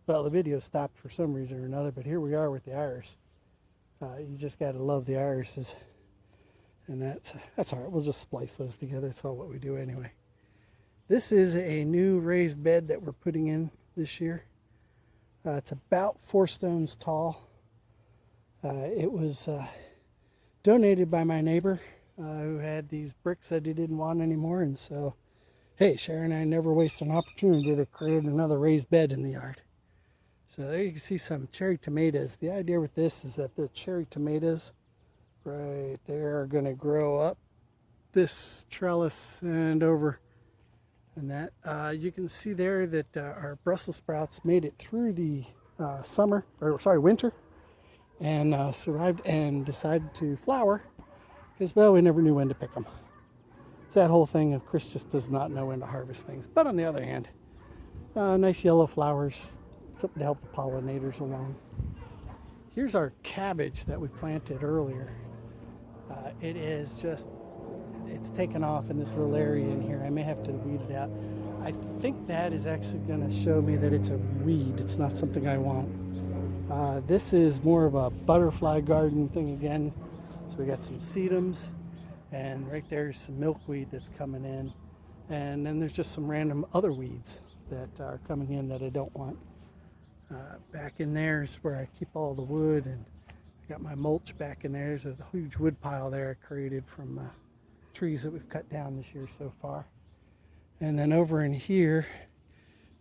Well, the video stopped for some reason or another, but here we are with the iris. You just got to love the irises. And that's all right. We'll just splice those together. That's all what we do anyway. This is a new raised bed that we're putting in this year. It's about 4 stones tall. It was donated by my neighbor who had these bricks that he didn't want anymore. And so, hey, Sharon and I never waste an opportunity to create another raised bed in the yard. So there you can see some cherry tomatoes. The idea with this is that the cherry tomatoes right there are going to grow up this trellis and over. And that you can see there that our Brussels sprouts made it through the winter, and survived and decided to flower because, well, we never knew when to pick them. It's that whole thing of Chris just does not know when to harvest things. But on the other hand, nice yellow flowers, something to help the pollinators along. Here's our cabbage that we planted earlier. It is just, it's taken off in this little area in here. I may have to weed it out. I think that is actually going to show me that it's a weed. It's not something I want. This is more of a butterfly garden thing again. So we got some sedums, and right there's some milkweed that's coming in. And then there's just some random other weeds that are coming in that I don't want. Back in there is where I keep all the wood, and I got my mulch back in there. There's a huge wood pile there I created from trees that we've cut down this year so far. And then over in here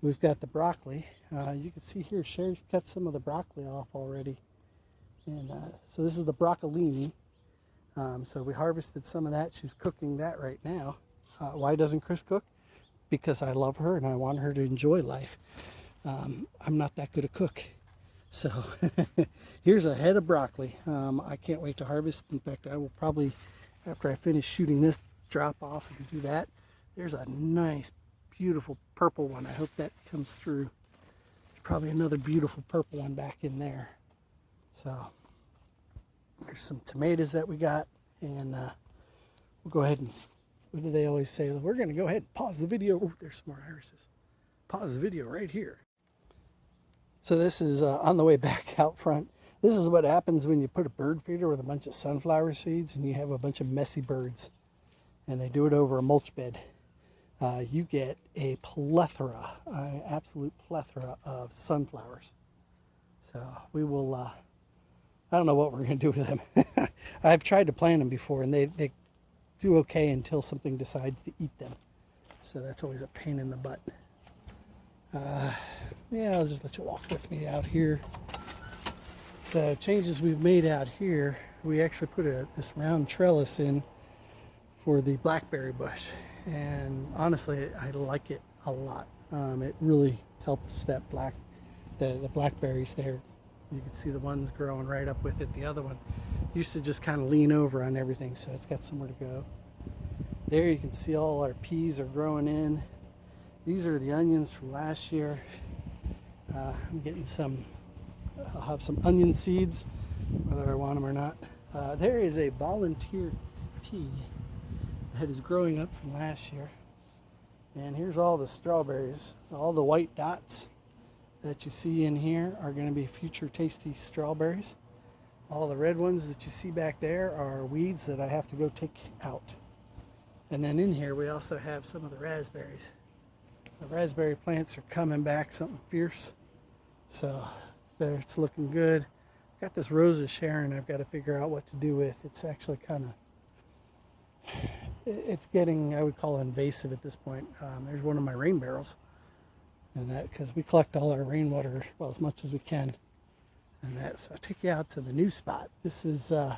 we've got the broccoli. You can see here Sherry's cut some of the broccoli off already, and so this is the broccolini. So we harvested some of that. She's cooking that right now. Why doesn't Chris cook? Because I love her and I want her to enjoy life. I'm not that good a cook. So here's a head of broccoli. I can't wait to harvest. In fact, I will probably, after I finish shooting this, drop off and do that. There's a nice, beautiful purple one. I hope that comes through. There's probably another beautiful purple one back in there. So there's some tomatoes that we got, and we'll go ahead and, what do they always say? We're going to go ahead and pause the video. Oh, there's some more irises. Pause the video right here. So this is on the way back out front. This is what happens when you put a bird feeder with a bunch of sunflower seeds and you have a bunch of messy birds, and they do it over a mulch bed. You get a plethora, absolute plethora of sunflowers. So we will, I don't know what we're going to do with them. I've tried to plant them before, and they do okay until something decides to eat them. So that's always a pain in the butt. Yeah, I'll just let you walk with me out here. So changes we've made out here, we actually put this round trellis in for the blackberry bush, and honestly I like it a lot. It really helps that the blackberries there. You can see the ones growing right up with it. The other one used to just kind of lean over on everything, so it's got somewhere to go. There you can see all our peas are growing in. These are the onions from last year. I'm getting some, I'll have some onion seeds, whether I want them or not. There is a volunteer pea that is growing up from last year. And here's all the strawberries. All the white dots that you see in here are going to be future tasty strawberries. All the red ones that you see back there are weeds that I have to go take out. And then in here we also have some of the raspberries. The raspberry plants are coming back, something fierce. So there, it's looking good. Got this Rosa Sharon I've got to figure out what to do with. It's actually kind of, it's getting, I would call it invasive at this point. There's one of my rain barrels, and that, because we collect all our rainwater, well, as much as we can. And that, so I'll take you out to the new spot. This is the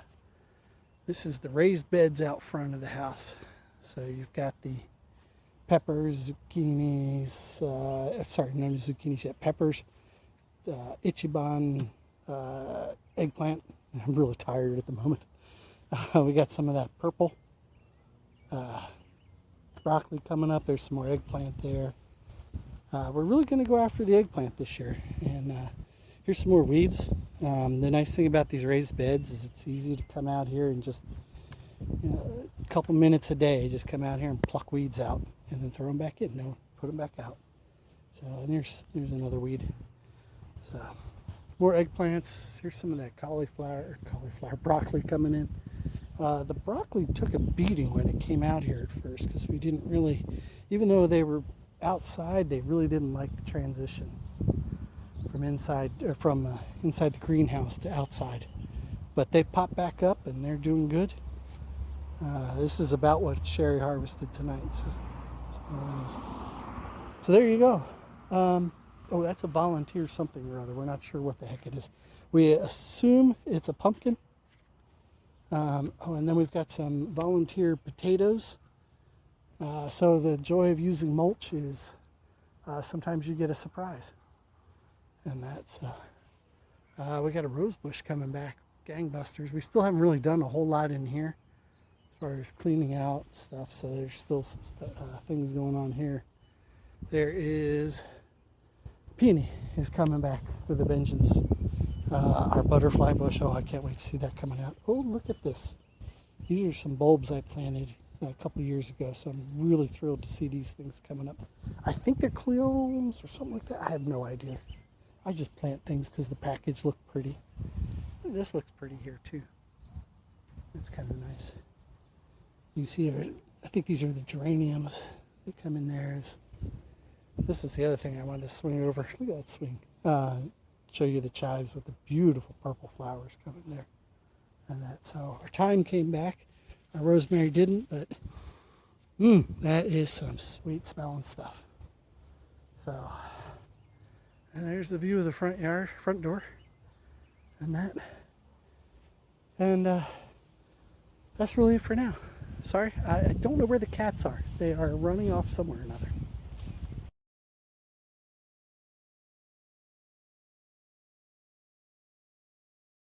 raised beds out front of the house. So you've got the peppers, zucchinis, sorry, no zucchinis yet, peppers, Ichiban, eggplant. I'm really tired at the moment. We got some of that purple broccoli coming up. There's some more eggplant there. We're really going to go after the eggplant this year. And here's some more weeds. The nice thing about these raised beds is it's easy to come out here and just, a couple minutes a day, just come out here and pluck weeds out and then throw them back in. No, put them back out. So, and there's another weed. So more eggplants. Here's some of that broccoli coming in. The broccoli took a beating when it came out here at first because we didn't really, even though they were outside, they really didn't like the transition from inside the greenhouse to outside. But they popped back up and they're doing good. This is about what Sherry harvested tonight. So there you go. Oh, that's a volunteer something or other. We're not sure what the heck it is. We assume it's a pumpkin. And then we've got some volunteer potatoes. So the joy of using mulch is sometimes you get a surprise. And that's, we got a rose bush coming back, gangbusters. We still haven't really done a whole lot in here as far as cleaning out stuff. So there's still some things going on here. There is peony is coming back with a vengeance. Our butterfly bush, oh, I can't wait to see that coming out. Oh, look at this. These are some bulbs I planted a couple years ago, so I'm really thrilled to see these things coming up. I think they're cleomes or something like that. I have no idea. I just plant things because the package looked pretty. This looks pretty here too. It's kind of nice. You see, I think these are the geraniums that come in there. This is the other thing I wanted to swing over. Look at that swing. Show you the chives with the beautiful purple flowers coming there. And that's how our thyme came back. Our rosemary didn't, but that is some sweet smelling stuff. So, and there's the view of the front door, and that. And that's really it for now. Sorry, I don't know where the cats are. They are running off somewhere or another.